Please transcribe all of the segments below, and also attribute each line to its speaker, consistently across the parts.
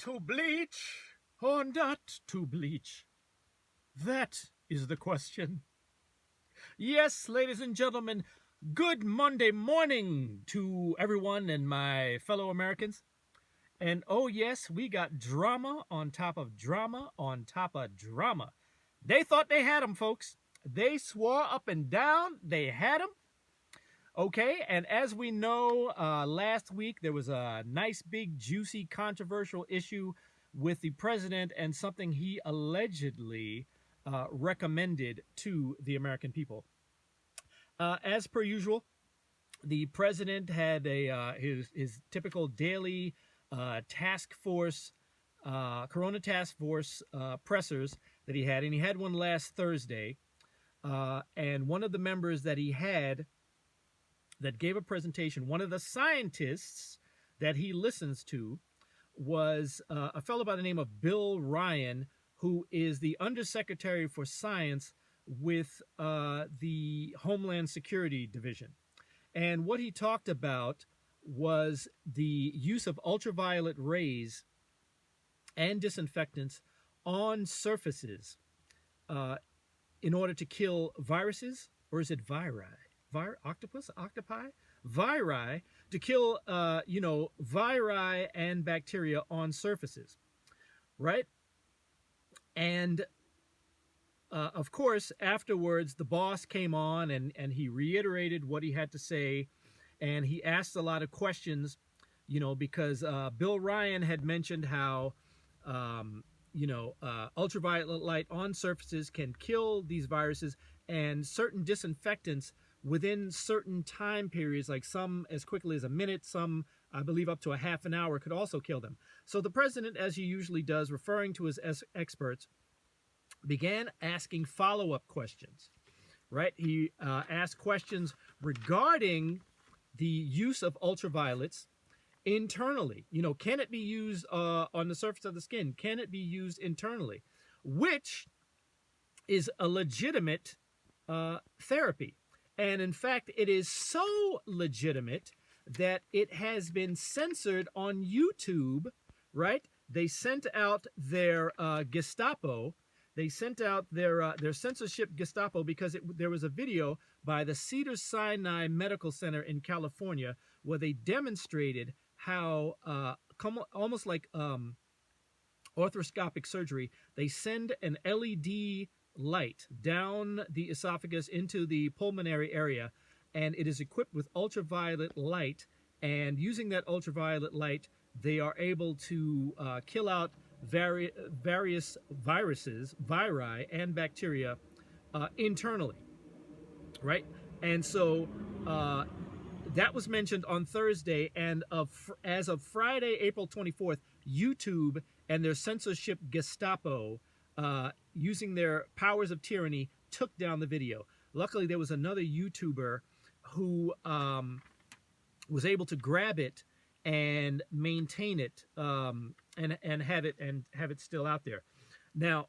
Speaker 1: To bleach or not to bleach? That is the question. Yes, ladies and gentlemen, good Monday morning to everyone and my fellow Americans. And oh, yes, we got drama on top of drama on top of drama. They thought they had them, folks. They swore up and down they had them. Okay, and as we know, last week there was a nice, big, juicy, controversial issue with the president and something he allegedly recommended to the American people. As per usual, the president had his typical daily task force, Corona task force pressers that he had, and he had one last Thursday. And one of the members that he had that gave a presentation, one of the scientists that he listens to was a fellow by the name of Bill Ryan, who is the Undersecretary for Science with the Homeland Security Division. And what he talked about was the use of ultraviolet rays and disinfectants on surfaces in order to kill viruses, or is it viri? Octopi? Viri, to kill, viri and bacteria on surfaces, right? And, of course, afterwards, the boss came on and he reiterated what he had to say, and he asked a lot of questions, because Bill Ryan had mentioned how, ultraviolet light on surfaces can kill these viruses, and certain disinfectants within certain time periods, like some as quickly as a minute, some, I believe, up to a half an hour, could also kill them. So the president, as he usually does, referring to his experts, began asking follow-up questions, right? He asked questions regarding the use of ultraviolets internally. Can it be used on the surface of the skin? Can it be used internally? Which is a legitimate therapy. And in fact, it is so legitimate that it has been censored on YouTube, right? They sent out their Gestapo. They sent out their censorship Gestapo because there was a video by the Cedars-Sinai Medical Center in California where they demonstrated how, almost like arthroscopic surgery, they send an LED light down the esophagus into the pulmonary area, and it is equipped with ultraviolet light, and using that ultraviolet light they are able to kill out various viruses, viri, and bacteria internally, right? And so that was mentioned on Thursday, and as of Friday, April 24th, YouTube and their censorship Gestapo, using their powers of tyranny, took down the video. Luckily, there was another YouTuber who was able to grab it and maintain it, and have it still out there. Now,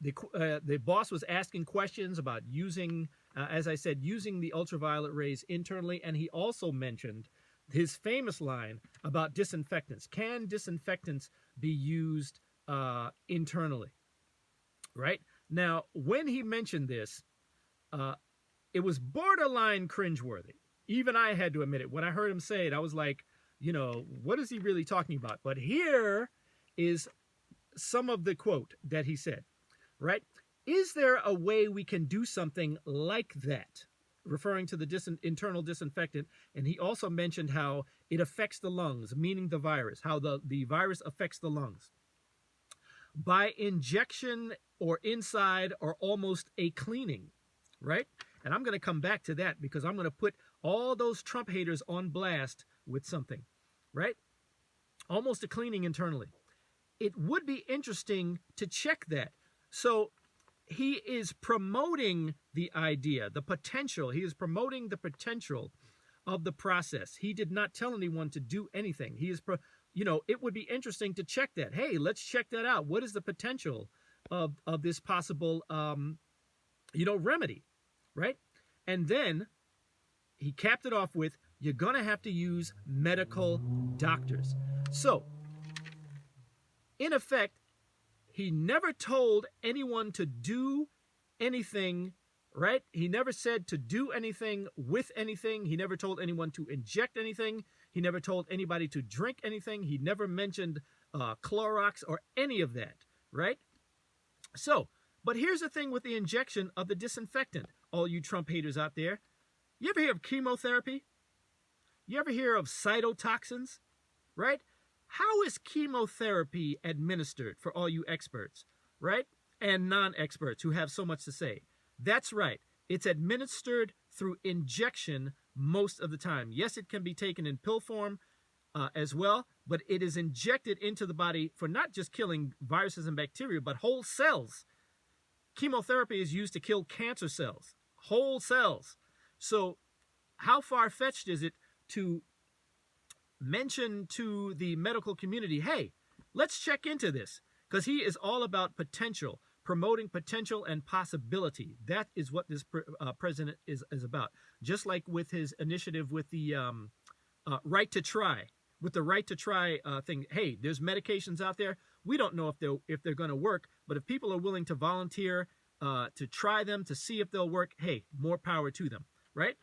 Speaker 1: the boss was asking questions about using, as I said, using the ultraviolet rays internally, and he also mentioned his famous line about disinfectants. Can disinfectants be used internally? Right? Now, when he mentioned this, it was borderline cringeworthy. Even I had to admit it. When I heard him say it, I was like, what is he really talking about? But here is some of the quote that he said, right? Is there a way we can do something like that? Referring to the internal disinfectant. And he also mentioned how it affects the lungs, meaning the virus, how the virus affects the lungs. By injection or inside or almost a cleaning, right? And I'm going to come back to that because I'm going to put all those Trump haters on blast with something, right? Almost a cleaning internally. It would be interesting to check that. So he is promoting the idea, the potential. He is promoting the potential of the process. He did not tell anyone to do anything. He is, it would be interesting to check that. Hey, let's check that out. What is the potential of this possible, remedy, right? And then he capped it off with, you're going to have to use medical doctors. So in effect, he never told anyone to do anything, right? He never said to do anything with anything. He never told anyone to inject anything. He never told anybody to drink anything. He never mentioned Clorox or any of that, right? So, but here's the thing with the injection of the disinfectant, all you Trump haters out there. You ever hear of chemotherapy? You ever hear of cytotoxins, right? How is chemotherapy administered for all you experts, right? And non-experts who have so much to say. That's right. It's administered through injection most of the time. Yes, it can be taken in pill form as well, but it is injected into the body for not just killing viruses and bacteria, but whole cells. Chemotherapy is used to kill cancer cells, whole cells. So how far-fetched is it to mention to the medical community, hey, let's check into this? Because he is all about potential, promoting potential and possibility. That is what this president is about. Just like with his initiative with the right to try, with the right to try thing. Hey, there's medications out there. We don't know if they're going to work, but if people are willing to volunteer to try them to see if they'll work, hey, more power to them, right?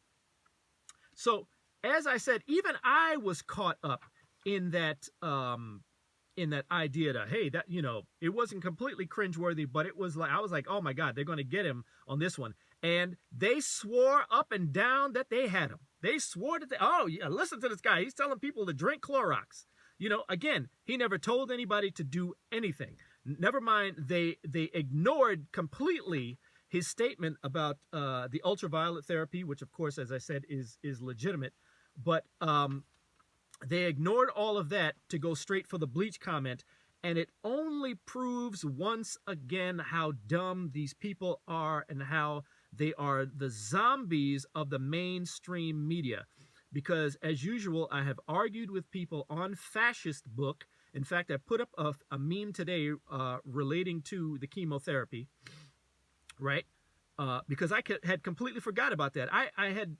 Speaker 1: So, as I said, even I was caught up in that idea that, hey, that, you know, it wasn't completely cringeworthy, but it was like, I was like, oh my God, they're going to get him on this one. And they swore up and down that they had him. They swore that oh yeah, listen to this guy. He's telling people to drink Clorox. You know, again, he never told anybody to do anything. Never mind, they ignored completely his statement about the ultraviolet therapy, which of course, as I said, is legitimate. But they ignored all of that to go straight for the bleach comment. And it only proves once again how dumb these people are and how they are the zombies of the mainstream media. Because as usual, I have argued with people on Fascist Book. In fact, I put up a meme today relating to the chemotherapy, right? Because I had completely forgot about that. I had,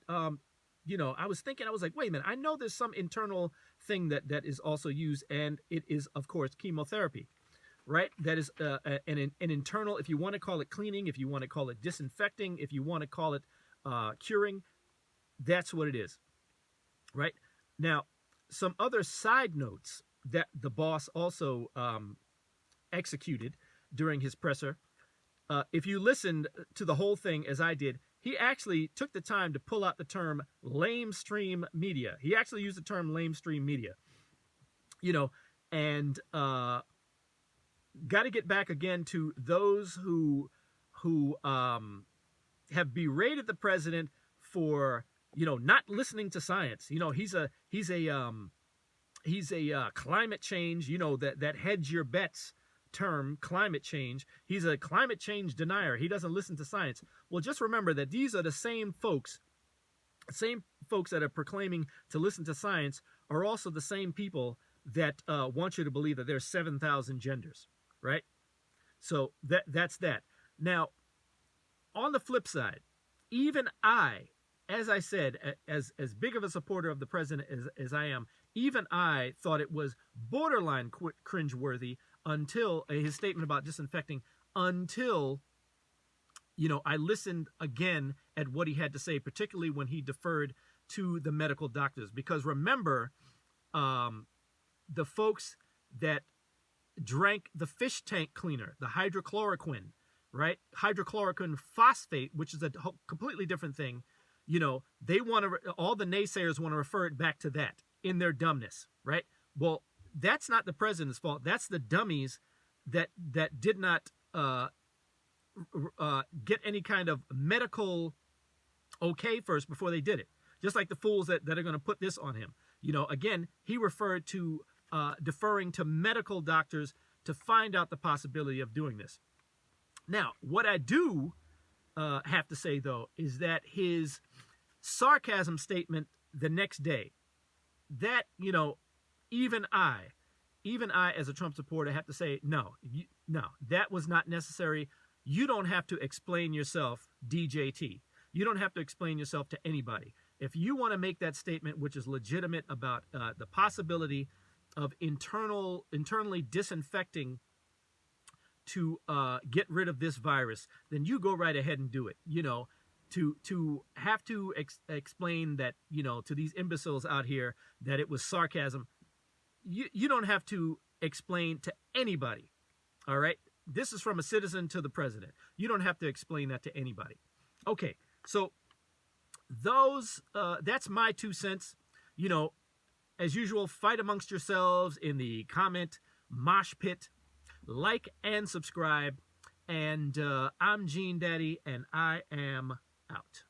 Speaker 1: you know, I was thinking, I was like, wait a minute, I know there's some internal thing that is also used, and it is, of course, chemotherapy, right? That is an internal, if you want to call it cleaning, if you want to call it disinfecting, if you want to call it curing, that's what it is, right? Now, some other side notes that the boss also executed during his presser. If you listened to the whole thing as I did, he actually took the time to pull out the term lamestream media. He actually used the term lamestream media, you know, and got to get back again to those who have berated the president for, you know, not listening to science. You know, he's a climate change, you know, that hedge your bets term, climate change. He's a climate change denier. He doesn't listen to science. Well, just remember that these are the same folks that are proclaiming to listen to science are also the same people that want you to believe that there's 7,000 genders, right? So that's that. Now, on the flip side, even I, as I said, as big of a supporter of the president as I am, even I thought it was borderline cringeworthy until his statement about disinfecting, until, you know, I listened again at what he had to say, particularly when he deferred to the medical doctors. Because remember, the folks that drank the fish tank cleaner, the hydrochloroquine, right? Hydrochloroquine phosphate, which is a completely different thing. You know, they want to, all the naysayers want to refer it back to that in their dumbness, right? Well, that's not the president's fault. That's the dummies that did not get any kind of medical okay first before they did it. Just like the fools that are going to put this on him. You know, again, he referred to deferring to medical doctors to find out the possibility of doing this. Now, what I do have to say, though, is that his sarcasm statement the next day, that, you know, even I as a Trump supporter have to say, no, that was not necessary. You don't have to explain yourself, DJT. You don't have to explain yourself to anybody. If you want to make that statement, which is legitimate about the possibility of internally disinfecting to get rid of this virus, then you go right ahead and do it. You know, to have to explain that, you know, to these imbeciles out here that it was sarcasm, you don't have to explain to anybody. All right, this is from a citizen to the president. You don't have to explain that to anybody. Okay, so that's my 2 cents. You know, as usual, fight amongst yourselves in the comment mosh pit. Like and subscribe. And I'm Gene Daddy, and I am out.